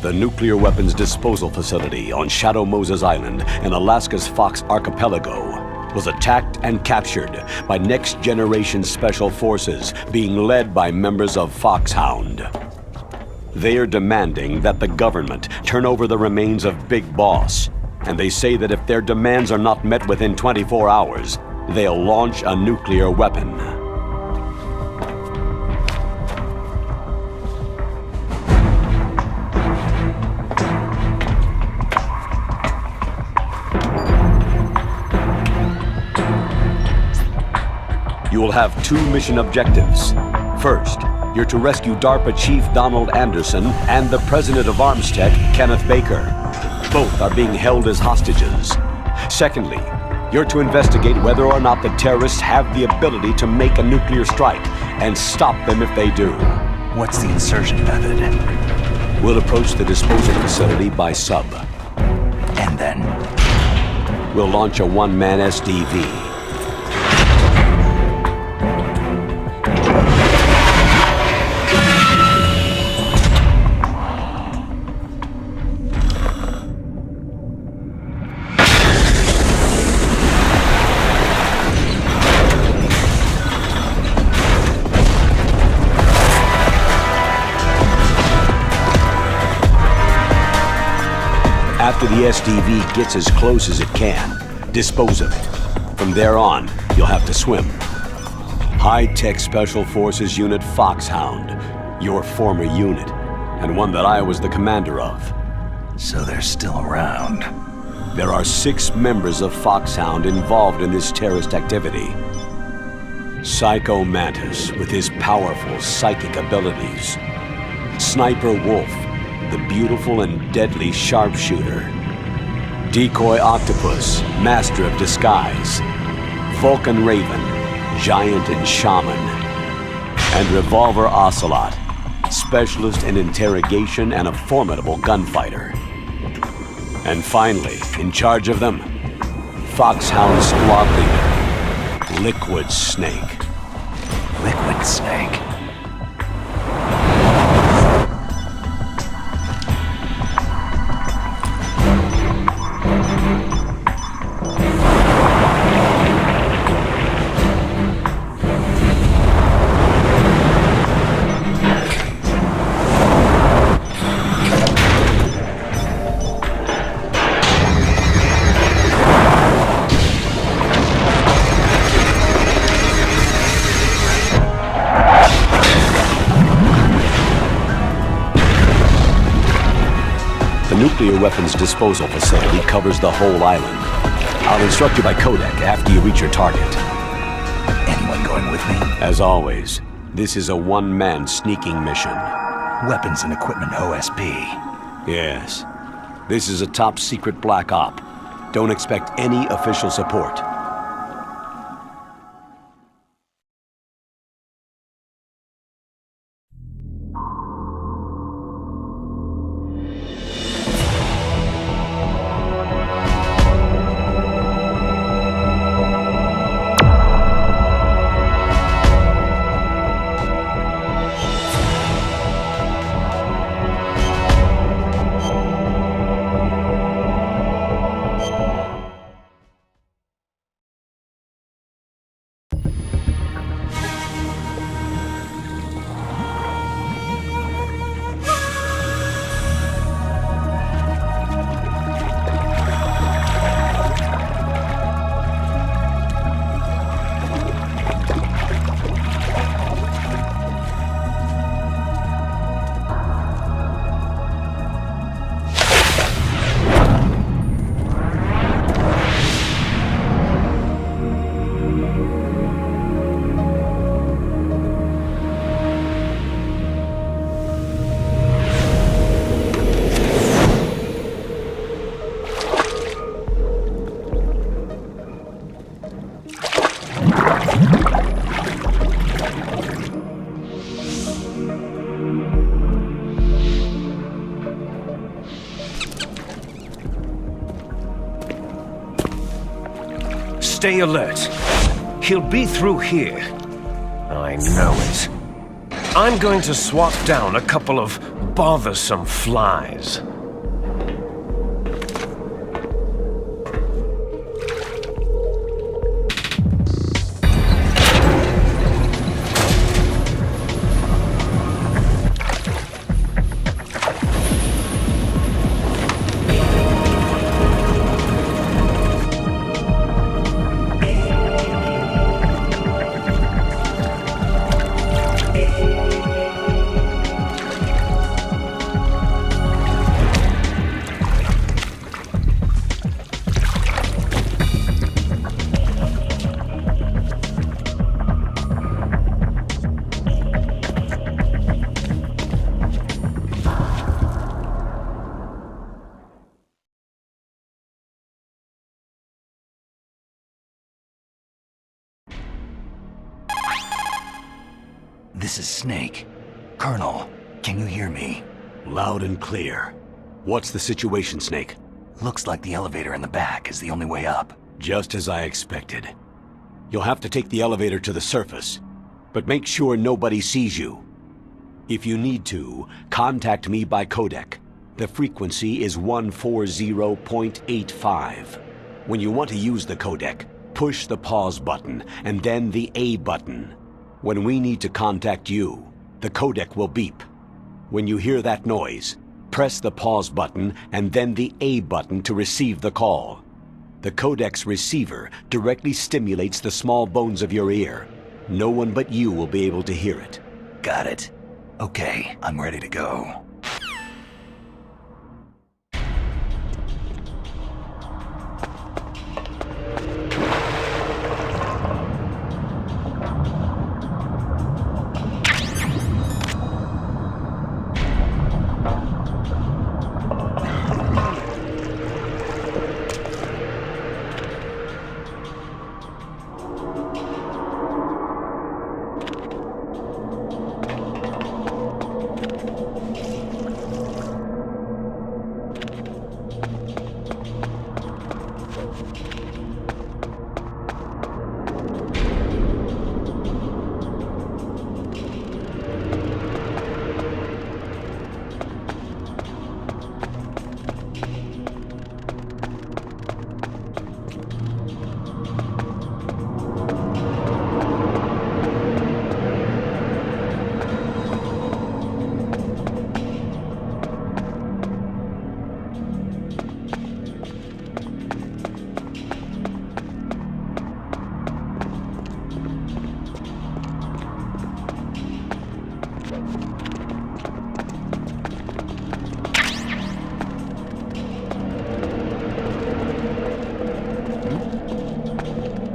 The nuclear weapons disposal facility on Shadow Moses Island in Alaska's Fox Archipelago was attacked and captured by next-generation special forces being led by members of Foxhound. They are demanding that the government turn over the remains of Big Boss, and they say that if their demands are not met within 24 hours, they'll launch a nuclear weapon. You will have two mission objectives. First, you're to rescue DARPA Chief Donald Anderson and the President of Armstech, Kenneth Baker. Both are being held as hostages. Secondly, you're to investigate whether or not the terrorists have the ability to make a nuclear strike and stop them if they do. What's the insertion method? We'll approach the disposal facility by sub. And then? We'll launch a one-man SDV. After the SDV gets as close as it can, dispose of it. From there on, you'll have to swim. High-tech Special Forces Unit Foxhound, your former unit, and one that I was the commander of. So they're still around. There are 6 members of Foxhound involved in this terrorist activity. Psycho Mantis, with his powerful psychic abilities. Sniper Wolf, the beautiful and deadly sharpshooter. Decoy Octopus, master of disguise. Vulcan Raven, giant and shaman. And Revolver Ocelot, specialist in interrogation and a formidable gunfighter. And finally, in charge of them, Foxhound squad leader, Liquid Snake. Liquid Snake? The nuclear weapons disposal facility covers the whole island. I'll instruct you by codec after you reach your target. Anyone going with me? As always, this is a one-man sneaking mission. Weapons and equipment OSP. Yes. This is a top-secret black op. Don't expect any official support. Stay alert. He'll be through here. I know it. I'm going to swat down a couple of bothersome flies. This is Snake. Colonel, can you hear me? Loud and clear. What's the situation, Snake? Looks like the elevator in the back is the only way up. Just as I expected. You'll have to take the elevator to the surface, but make sure nobody sees you. If you need to, contact me by codec. The frequency is 140.85. When you want to use the codec, push the pause button and then the A button. When we need to contact you, the codec will beep. When you hear that noise, press the pause button and then the A button to receive the call. The codec's receiver directly stimulates the small bones of your ear. No one but you will be able to hear it. Got it. Okay, I'm ready to go.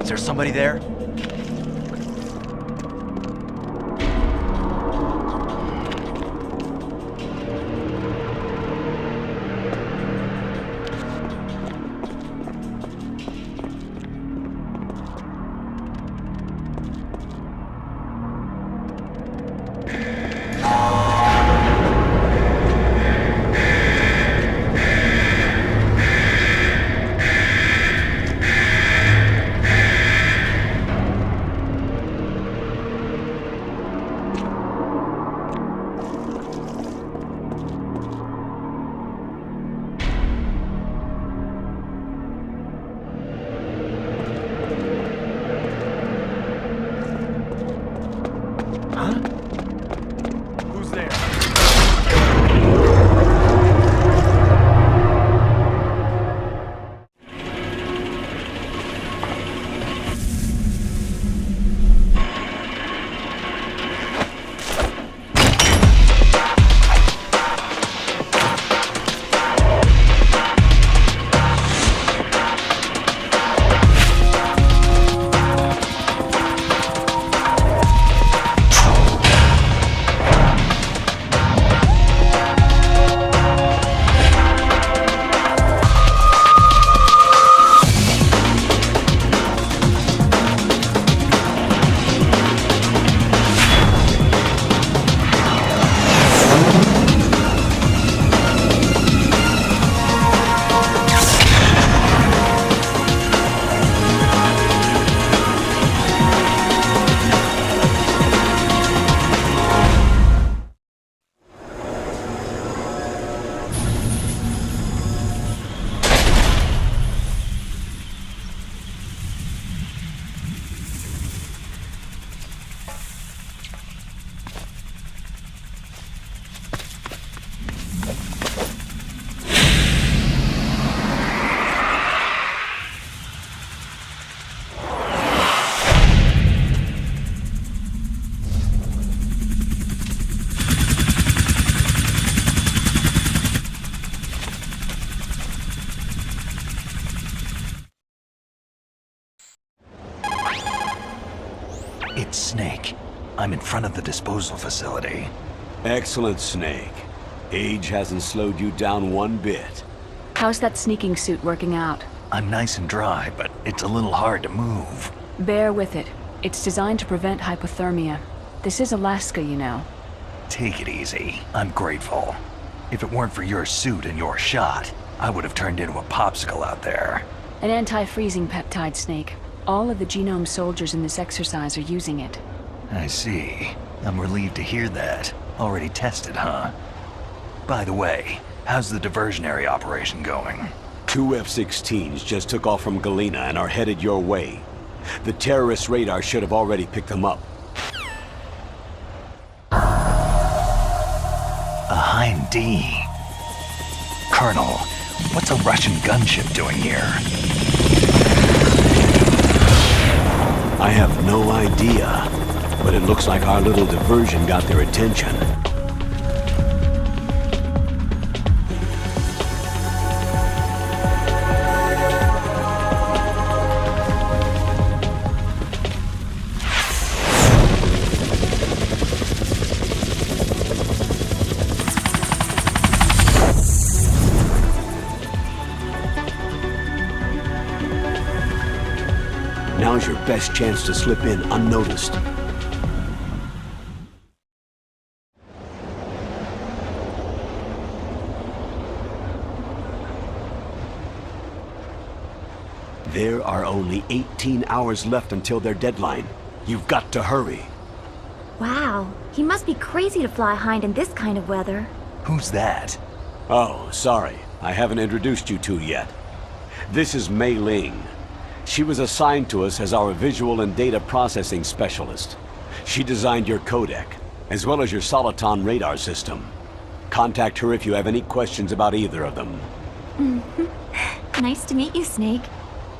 Is there somebody there? It's Snake. I'm in front of the disposal facility. Excellent, Snake. Age hasn't slowed you down one bit. How's that sneaking suit working out? I'm nice and dry, but it's a little hard to move. Bear with it. It's designed to prevent hypothermia. This is Alaska, you know. Take it easy. I'm grateful. If it weren't for your suit and your shot, I would have turned into a popsicle out there. An anti-freezing peptide, Snake. All of the genome soldiers in this exercise are using it. I see. I'm relieved to hear that. Already tested, huh? By the way, how's the diversionary operation going? 2 F-16s just took off from Galena and are headed your way. The terrorist radar should have already picked them up. A Hind D. Colonel, what's a Russian gunship doing here? I have no idea, but it looks like our little diversion got their attention. Now's your best chance to slip in unnoticed. There are only 18 hours left until their deadline. You've got to hurry. Wow, he must be crazy to fly Hind in this kind of weather. Who's that? Oh, sorry. I haven't introduced you two yet. This is Mei Ling. She was assigned to us as our visual and data processing specialist. She designed your codec, as well as your Soliton radar system. Contact her if you have any questions about either of them. Nice to meet you, Snake.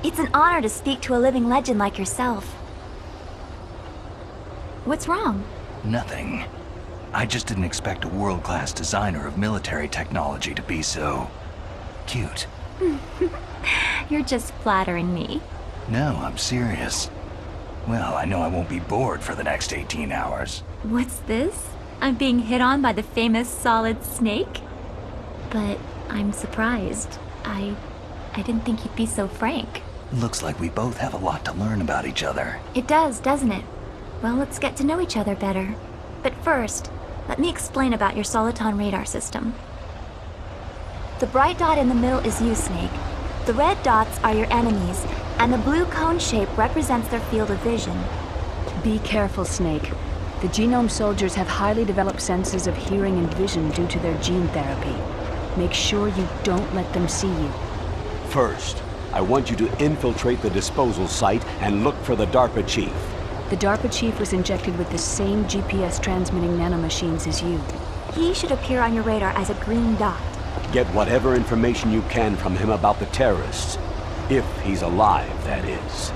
It's an honor to speak to a living legend like yourself. What's wrong? Nothing. I just didn't expect a world-class designer of military technology to be so... cute. You're just flattering me. No, I'm serious. Well, I know I won't be bored for the next 18 hours. What's this? I'm being hit on by the famous Solid Snake? But I'm surprised. I didn't think you'd be so frank. Looks like we both have a lot to learn about each other. It does, doesn't it? Well, let's get to know each other better. But first, let me explain about your Soliton radar system. The bright dot in the middle is you, Snake. The red dots are your enemies, and the blue cone shape represents their field of vision. Be careful, Snake. The genome soldiers have highly developed senses of hearing and vision due to their gene therapy. Make sure you don't let them see you. First, I want you to infiltrate the disposal site and look for the DARPA chief. The DARPA chief was injected with the same GPS transmitting nanomachines as you. He should appear on your radar as a green dot. Get whatever information you can from him about the terrorists. If he's alive, that is.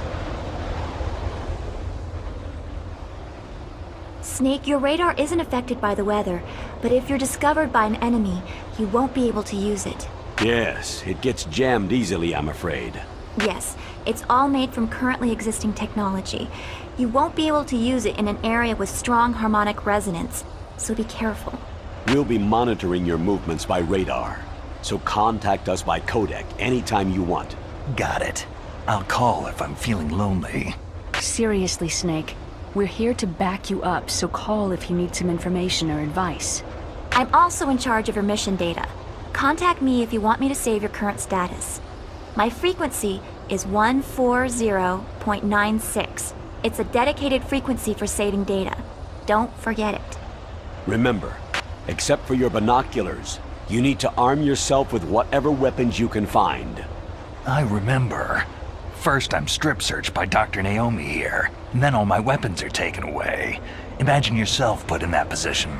Snake, your radar isn't affected by the weather, but if you're discovered by an enemy, you won't be able to use it. Yes, it gets jammed easily, I'm afraid. Yes, it's all made from currently existing technology. You won't be able to use it in an area with strong harmonic resonance, so be careful. We'll be monitoring your movements by radar, so contact us by codec anytime you want. Got it. I'll call if I'm feeling lonely. Seriously, Snake. We're here to back you up, so call if you need some information or advice. I'm also in charge of your mission data. Contact me if you want me to save your current status. My frequency is 140.96. It's a dedicated frequency for saving data. Don't forget it. Remember, except for your binoculars, you need to arm yourself with whatever weapons you can find. I remember. First I'm strip searched by Dr. Naomi here, and then all my weapons are taken away. Imagine yourself put in that position.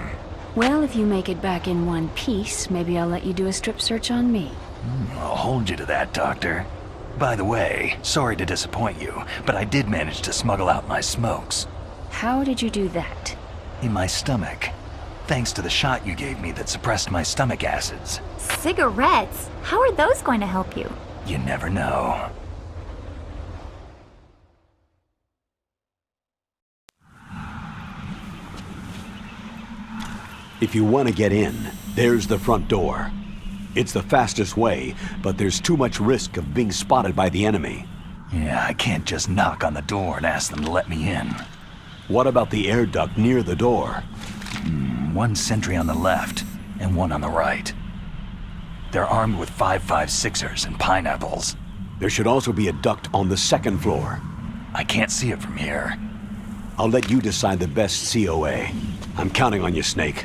Well, if you make it back in one piece, maybe I'll let you do a strip search on me. I'll hold you to that, Doctor. By the way, sorry to disappoint you, but I did manage to smuggle out my smokes. How did you do that? In my stomach. Thanks to the shot you gave me that suppressed my stomach acids. Cigarettes? How are those going to help you? You never know. If you want to get in, there's the front door. It's the fastest way, but there's too much risk of being spotted by the enemy. Yeah, I can't just knock on the door and ask them to let me in. What about the air duct near the door? One sentry on the left, and one on the right. They're armed with 5.56ers and pineapples. There should also be a duct on the second floor. I can't see it from here. I'll let you decide the best COA. I'm counting on you, Snake.